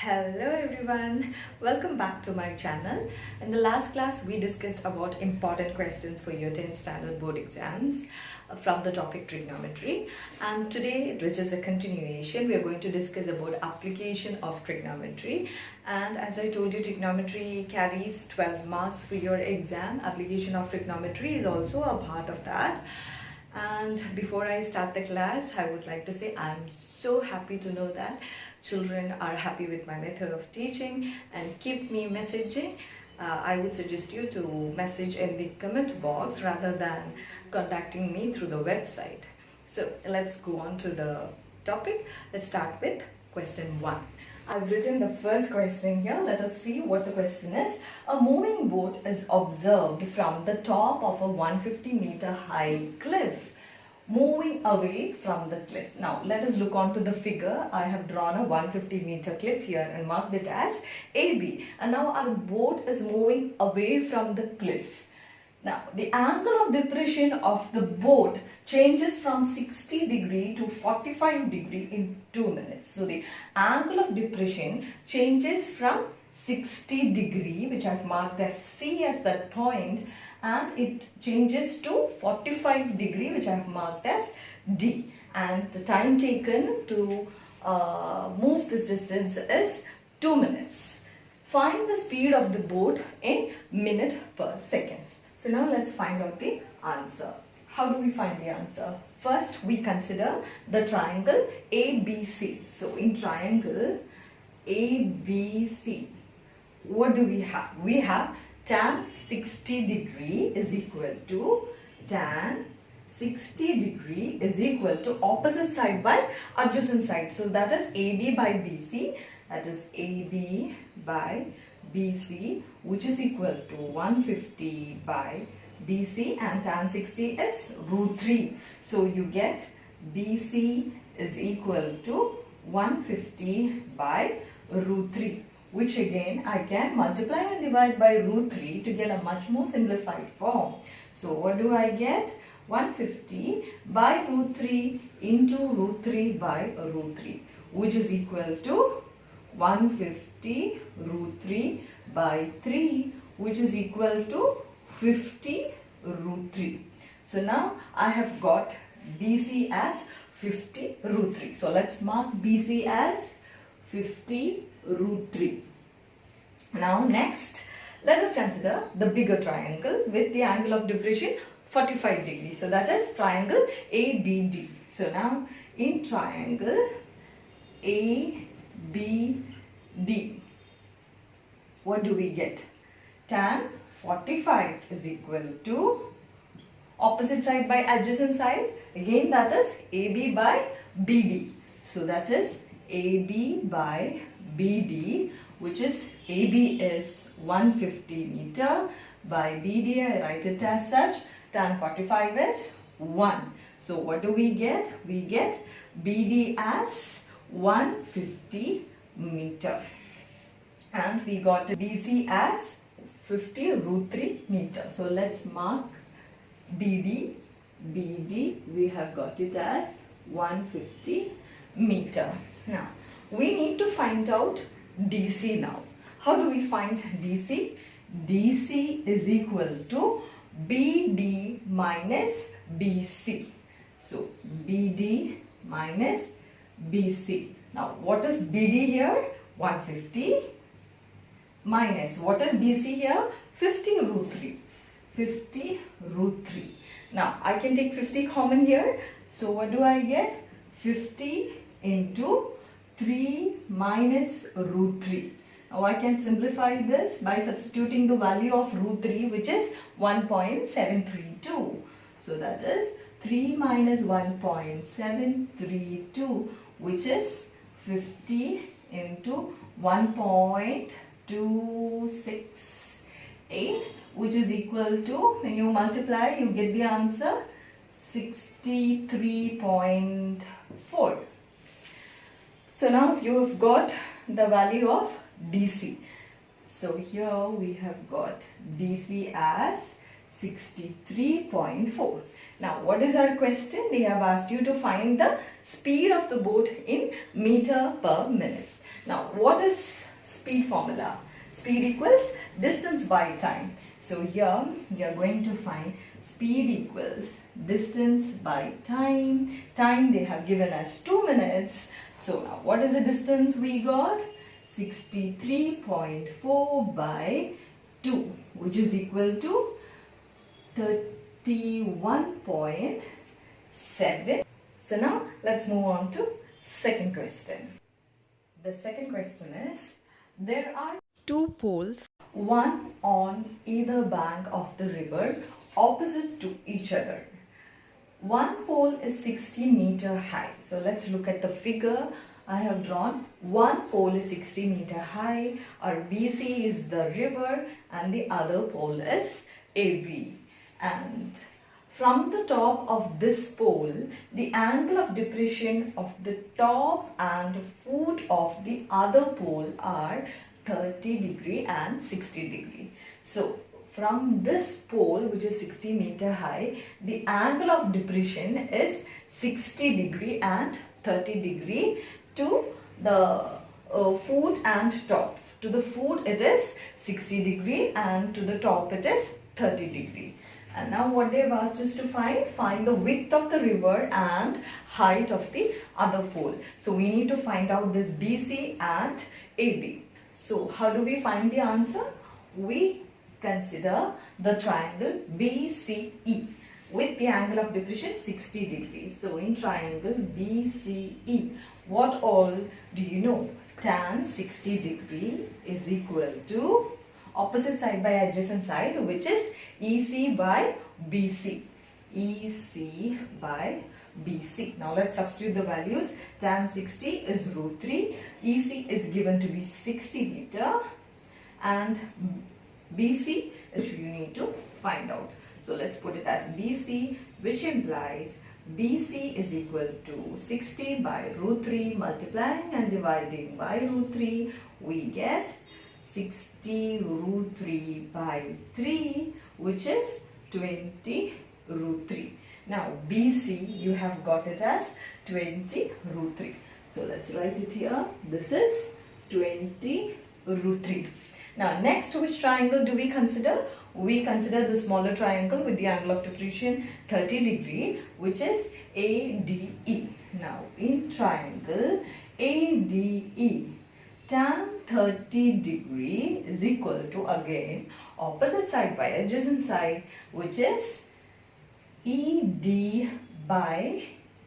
Hello everyone, welcome back to my channel. In the last class we discussed about important questions for your 10th standard board exams from the topic trigonometry, and today, which is a continuation, we are going to discuss about application of trigonometry. And as I told you, trigonometry carries 12 marks for your exam. Application of trigonometry is also a part of that. And before I start the class, I would like to say I'm so happy to know that children are happy with my method of teaching and keep me messaging. I would suggest you to message in the comment box rather than contacting me through the website. So let's go on to the topic. Let's start with question 1. I've written the first question here. Let us see what the question is. A moving boat is observed from the top of a 150-meter high cliff, moving away from the cliff. Now let us look on to the figure. I have drawn a 150-meter cliff here and marked it as AB. And now our boat is moving away from the cliff. Now the angle of depression of the boat changes from 60 degree to 45 degree in 2 minutes. So the angle of depression changes from 60 degree, which I've marked as C as that point, and it changes to 45 degree, which I've marked as D. And the time taken to move this distance is 2 minutes. Find the speed of the boat in minute per second. So now let's find out the answer. How do we find the answer? First, we consider the triangle ABC. So in triangle ABC, what do we have? We have tan 60 degree is equal to tan 60 degree is equal to opposite side by adjacent side. So that is AB by BC. That is AB by BC, which is equal to 150 by BC, and tan 60 is root 3. So you get BC is equal to 150 by root 3, which again I can multiply and divide by root 3 to get a much more simplified form. So what do I get? 150 by root 3 into root 3 by root 3, which is equal to 150 root 3 by 3, which is equal to 50 root 3. So now I have got BC as 50 root 3. So let's mark BC as 50 root 3. Now next, let us consider the bigger triangle with the angle of depression 45 degrees. So that is triangle ABD. So now in triangle ABD, what do we get? Tan 45 is equal to opposite side by adjacent side. Again that is AB by BD. So that is AB by BD, which is AB is 150 meter by BD. I write it as such. Tan 45 is 1. So what do we get? We get BD as 150 meter. And we got BC as 50 root 3 meter. So let's mark BD. BD, we have got it as 150 meter. Now, we need to find out DC now. How do we find DC? DC is equal to BD minus BC. So, BD minus BC. Now, what is BD here? 150 minus, what is BC here? 50 root 3. 50 root 3. Now, I can take 50 common here. So, what do I get? 50 into 3 minus root 3. Now, I can simplify this by substituting the value of root 3, which is 1.732. So, that is 3 minus 1.732, which is 50 into 1.268, which is equal to, when you multiply, you get the answer 63.4. So now you have got the value of DC. So here we have got DC as 63.4. Now what is our question? They have asked you to find the speed of the boat in meter per minute. Now, what is speed formula? Speed equals distance by time. So here you are going to find speed equals distance by time. Time they have given us 2 minutes. So now what is the distance we got? 63.4 by 2, which is equal to 31.7. So now let's move on to second question. The second question is, there are two poles, one on either bank of the river opposite to each other. One pole is 60 meter high. So let's look at the figure I have drawn. One pole is 60 meter high. Our BC is the river and the other pole is AB. And from the top of this pole, the angle of depression of the top and foot of the other pole are 30 degree and 60 degree. So from this pole, which is 60 meter high, the angle of depression is 60 degree and 30 degree to the foot and top. To the foot it is 60 degree and to the top it is 30 degree. And now what they have asked us to find the width of the river and height of the other pole. So we need to find out this BC and AB. So how do we find the answer? We consider the triangle BCE with the angle of depression 60 degrees. So in triangle BCE, what all do you know? Tan 60 degree is equal to opposite side by adjacent side, which is EC by BC. EC by BC. Now let's substitute the values. Tan 60 is √3. EC is given to be 60 meter and BC is you need to find out. So let's put it as BC, which implies BC is equal to 60 by √3, multiplying and dividing by √3. We get 60 √3 by 3, which is 20 √3. Now BC you have got it as 20 √3. So let's write it here. This is 20 √3. Now next, which triangle do we consider? We consider the smaller triangle with the angle of depression 30 degree, which is ADE. Now in triangle ADE, tan 30 degree is equal to, again, opposite side by adjacent side, which is ED by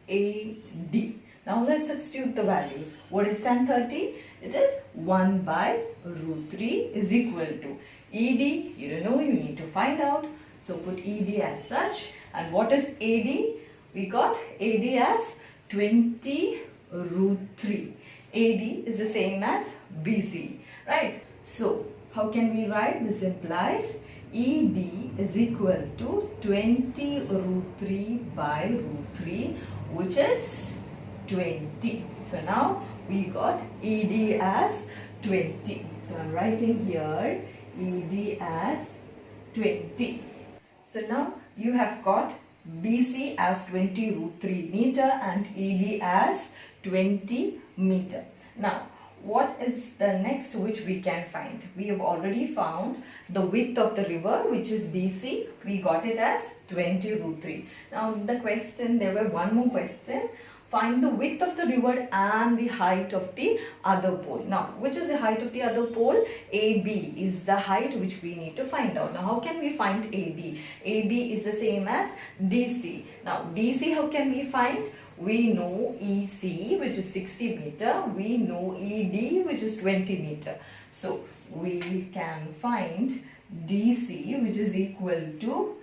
AD. Now let's substitute the values. What is tan 30? It is 1 by √3 is equal to ED. You don't know, you need to find out. So put ED as such. And what is AD? We got AD as 20 √3. AD is the same as BC, right? So how can we write? This implies ED is equal to 20 √3 by √3, which is 20. So now we got ED as 20. So I'm writing here ED as 20. So now you have got BC as 20 √3 meter and ED as 20 meter. Now what is the next which we can find? We have already found the width of the river, which is BC. We got it as 20 √3. Now the question, there were one more question. Find the width of the river and the height of the other pole. Now, which is the height of the other pole? AB is the height which we need to find out. Now, how can we find AB? AB is the same as DC. Now, BC, how can we find? We know EC, which is 60 meter. We know ED, which is 20 meter. So, we can find DC, which is equal to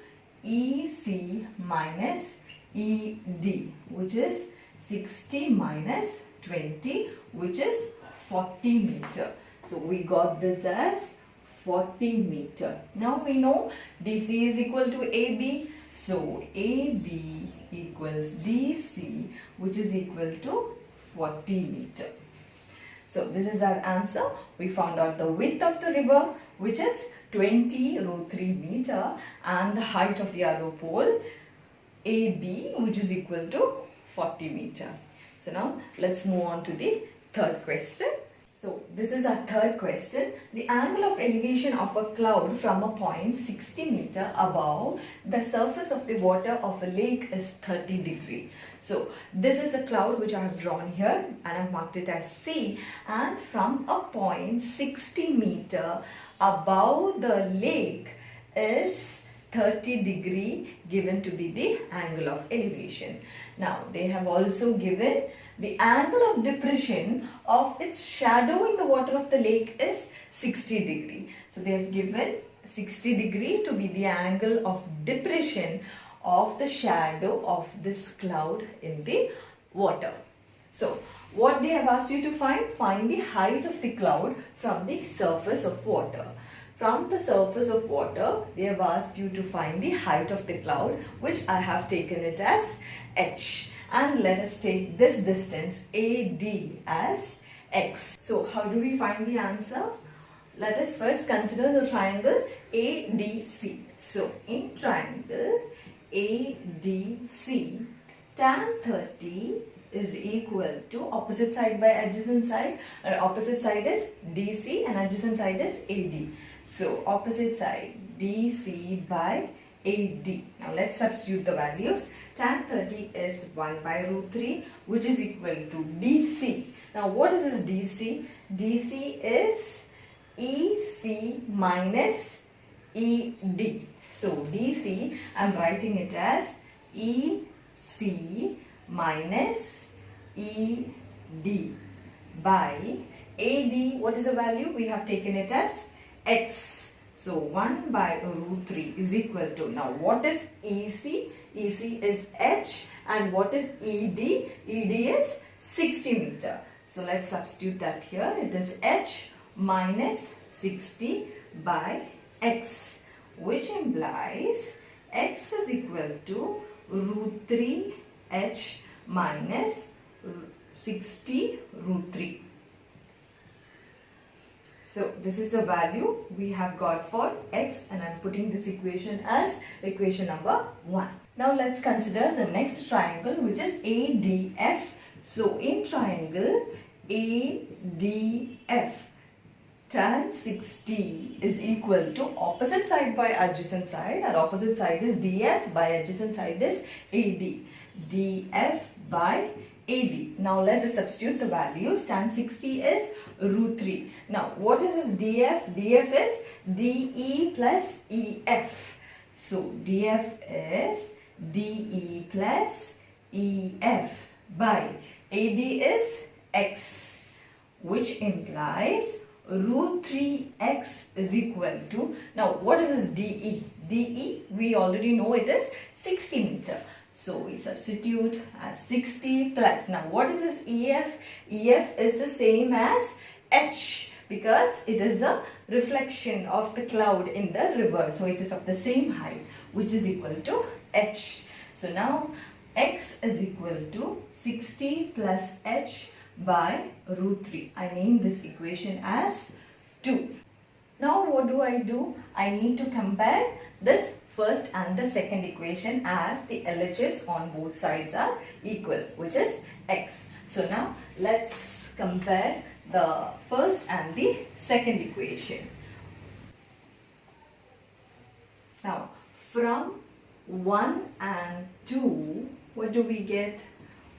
EC minus ED, which is 60 minus 20, which is 40 meter. So we got this as 40 meter. Now we know DC is equal to AB. So AB equals DC, which is equal to 40 meter. So this is our answer. We found out the width of the river, which is 20 √3 meter, and the height of the other pole, AB, which is equal to 40 meter. So now let's move on to the third question. So this is our third question. The angle of elevation of a cloud from a point 60 meter above the surface of the water of a lake is 30 degree. So this is a cloud which I have drawn here and I have marked it as C, and from a point 60 meter above the lake is 30 degree given to be the angle of elevation. Now they have also given the angle of depression of its shadow in the water of the lake is 60 degree. So they have given 60 degree to be the angle of depression of the shadow of this cloud in the water. So what they have asked you to find the height of the cloud from the surface of water. From the surface of water, they have asked you to find the height of the cloud, which I have taken it as h. And let us take this distance AD as x. So how do we find the answer? Let us first consider the triangle ADC. So in triangle ADC, tan 30 is equal to opposite side by adjacent side. Opposite side is DC and adjacent side is AD. So opposite side DC by AD. Now let's substitute the values. Tan 30 is 1 by root 3, which is equal to DC. Now what is this DC? DC is EC minus ED. So DC, I am writing it as EC minus ED by AD. What is the value? We have taken it as x. So 1 by root 3 is equal to, now what is EC? EC is h, and what is ED? ED is 60 meter. So let's substitute that here. It is h minus 60 by x, which implies x is equal to root 3 h minus 60 root 3. So this is the value we have got for x, and I am putting this equation as equation number 1. Now let's consider the next triangle, which is ADF. So in triangle ADF, tan 60 is equal to opposite side by adjacent side. Our opposite side is DF, by adjacent side is AD. DF by AD. Now let us substitute the values. Tan 60 is root 3. Now what is this DF? DF is DE plus EF. So DF is DE plus EF by AD is x, which implies root 3x is equal to, now what is this DE? DE, we already know it is 60 meter. So we substitute as 60 plus. Now what is this EF? EF is the same as H, because it is a reflection of the cloud in the river. So it is of the same height, which is equal to H. So now x is equal to 60 plus H by root 3. I name this equation as 2. Now what do? I need to compare this first and the second equation as the LHS on both sides are equal, which is x. So now let's compare the first and the second equation. Now from 1 and 2, what do we get?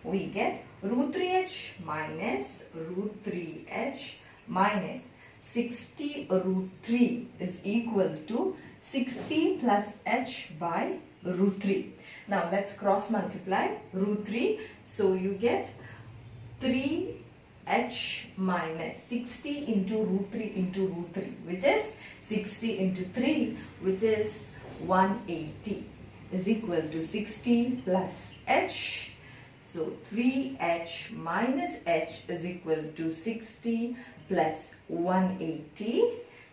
We get root 3h minus root 3h minus 60 root 3 is equal to 60 plus h by root 3. Now let's cross multiply root 3. So you get 3h minus 60 into root 3 into root 3, which is 60 into 3, which is 180, is equal to 60 plus h. So 3h minus h is equal to 60 plus 180,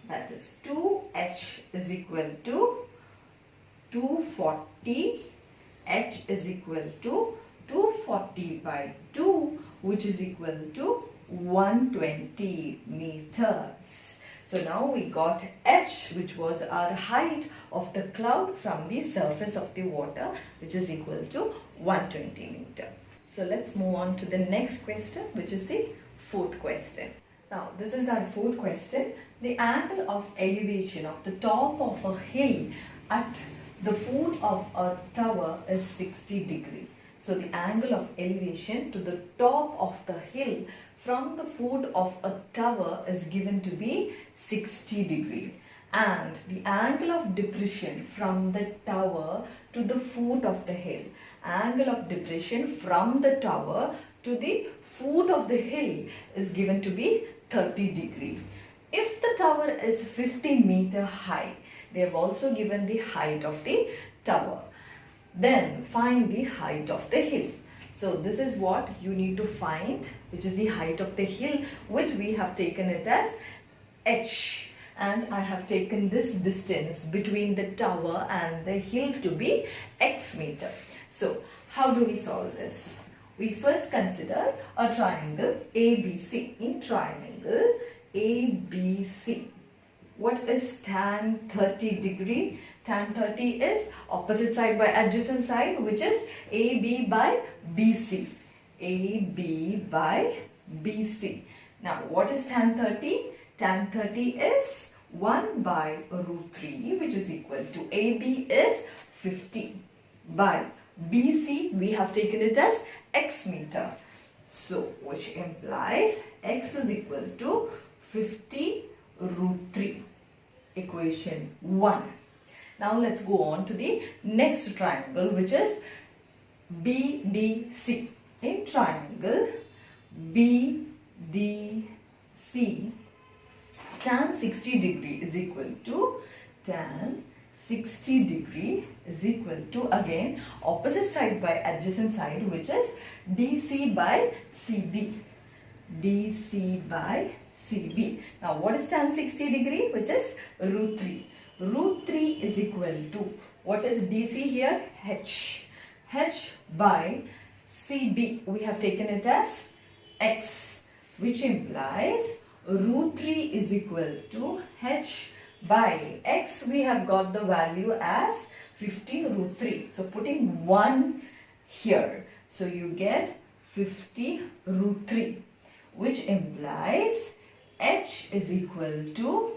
that is 2h is equal to 240, h is equal to 240 by 2, which is equal to 120 meters. So now we got h, which was our height of the cloud from the surface of the water, which is equal to 120 meter. So let's move on to the next question, which is the fourth question. Now this is our fourth question. The angle of elevation of the top of a hill at the foot of a tower is 60 degree. So the angle of elevation to the top of the hill from the foot of a tower is given to be 60 degree. And the angle of depression from the tower to the foot of the hill. Angle of depression from the tower to the foot of the hill is given to be 30 degree. If the tower is 50 meter high, they have also given the height of the tower. Then find the height of the hill. So this is what you need to find, which is the height of the hill, which we have taken it as h. And I have taken this distance between the tower and the hill to be x meter. So how do we solve this? We first consider a triangle ABC. In triangle ABC, what is tan 30 degree? Tan 30 is opposite side by adjacent side, which is AB by BC. AB by BC. Now what is tan 30? Tan 30 is 1 by root 3, which is equal to AB is 50 by BC. We have taken it as x meter. So which implies x is equal to 50 root 3. Equation 1. Now let's go on to the next triangle, which is BDC. In triangle BDC, tan 60 degree is equal to tan 60 degree is equal to, again, opposite side by adjacent side, which is DC by CB. DC by CB. Now what is tan 60 degree? Which is root 3. Root 3 is equal to, what is DC here? H. H by CB. We have taken it as x, which implies root 3 is equal to h by x. We have got the value as 50 root 3. So putting 1 here. So you get 50 root 3, which implies h is equal to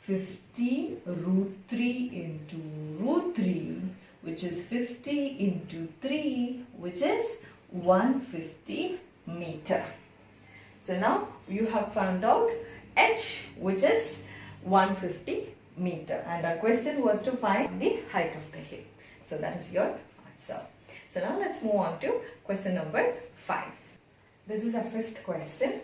50 root 3 into root 3, which is 50 into 3, which is 150 meter. So now you have found out h, which is 150 meter, and our question was to find the height of the hill. So that is your answer. So now let's move on to question number 5. This is a fifth question.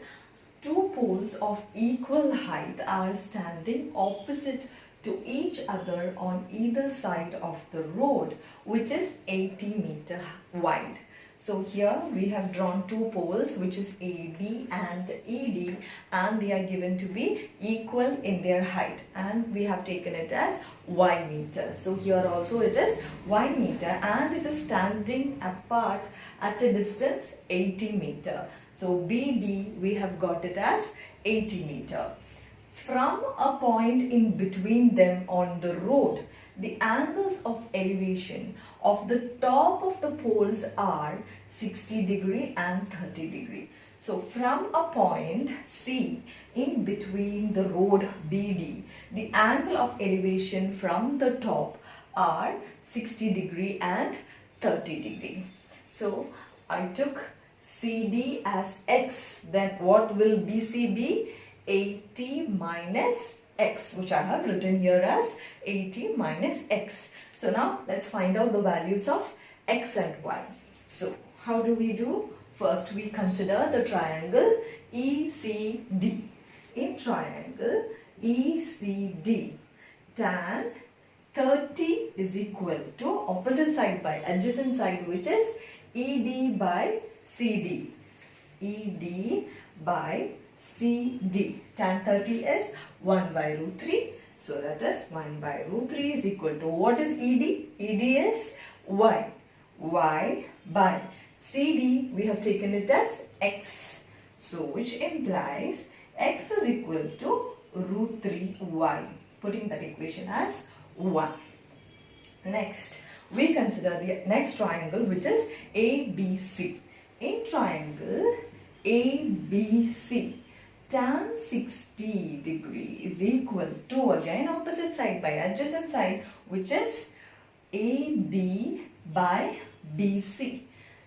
Two poles of equal height are standing opposite to each other on either side of the road, which is 80 meter wide. So here we have drawn two poles, which is AB and ED, and they are given to be equal in their height, and we have taken it as y meter. So here also it is y meter, and it is standing apart at a distance 80 meter. So BD we have got it as 80 meter. From a point in between them on the road, the angles of elevation of the top of the poles are 60 degree and 30 degree. So from a point C in between the road BD, the angle of elevation from the top are 60 degree and 30 degree. So I took CD as x, then what will BC be? 80 minus x, which I have written here as 80 minus x. So now let's find out the values of x and y. So how do we do? First we consider the triangle ECD. In triangle ECD, tan 30 is equal to opposite side by adjacent side, which is ED by CD. ED by CD. Tan 30 is 1 by root 3. So that is 1 by root 3 is equal to, what is ED? ED is y. Y by CD, we have taken it as x. So which implies x is equal to root 3y. Putting that equation as 1. Next, we consider the next triangle, which is ABC. In triangle ABC, tan 60 degree is equal to, again opposite side by adjacent side, which is AB by BC.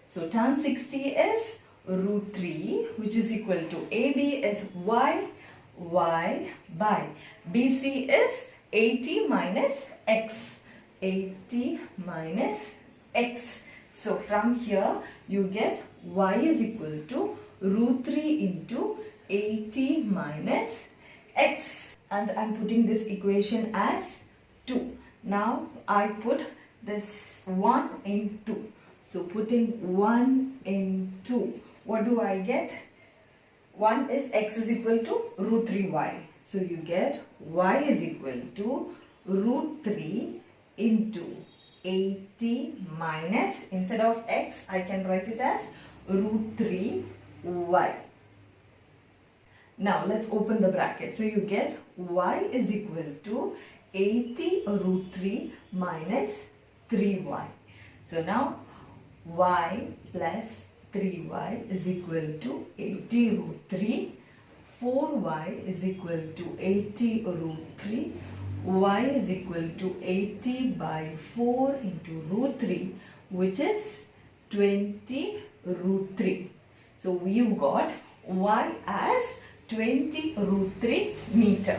So tan 60 is root 3, which is equal to AB is y by BC is 80 minus x. 80 minus x. So from here you get y is equal to root 3 into 80 minus x. And I'm putting this equation as 2. Now I put this 1 in 2. So putting 1 in 2, what do I get? 1 is x is equal to root 3y. So you get y is equal to root 3 into 80 minus, instead of x I can write it as root 3y. Now let's open the bracket. So you get y is equal to 80 root 3 minus 3y. So now y plus 3y is equal to 80 root 3. 4y is equal to 80 root 3. Y is equal to 80 by 4 into root 3, which is 20 root 3. So we got y as 20 root 3 meter.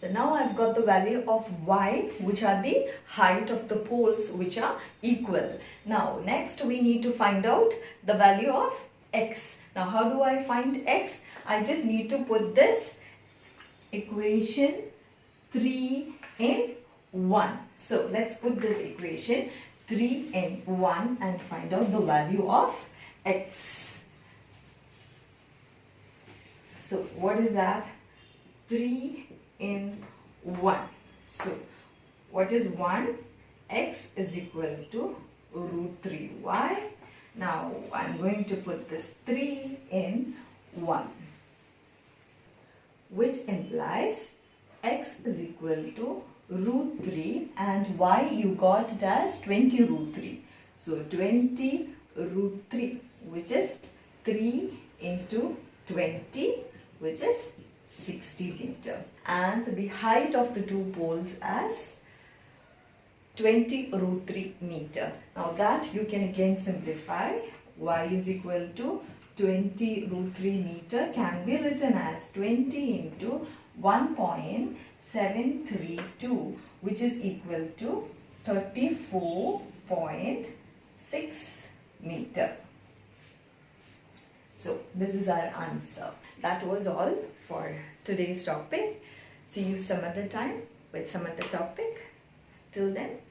So now I've got the value of y, which are the height of the poles which are equal. Now next we need to find out the value of x. Now how do I find x? I just need to put this equation 3 in 1. So let's put this equation 3 in 1 and find out the value of x. So what is that? 3 in 1. So what is 1? X is equal to root 3y. Now I'm going to put this 3 in 1, which implies x is equal to root 3 and y you got it as 20 root 3. So 20 root 3, which is 3 into 20, which is 60 meter. And the height of the two poles as 20 root 3 meter. Now that you can again simplify. Y is equal to 20 root 3 meter can be written as 20 into 1.732, which is equal to 34.6 meter. So this is our answer. That was all for today's topic. See you some other time with some other topic. Till then,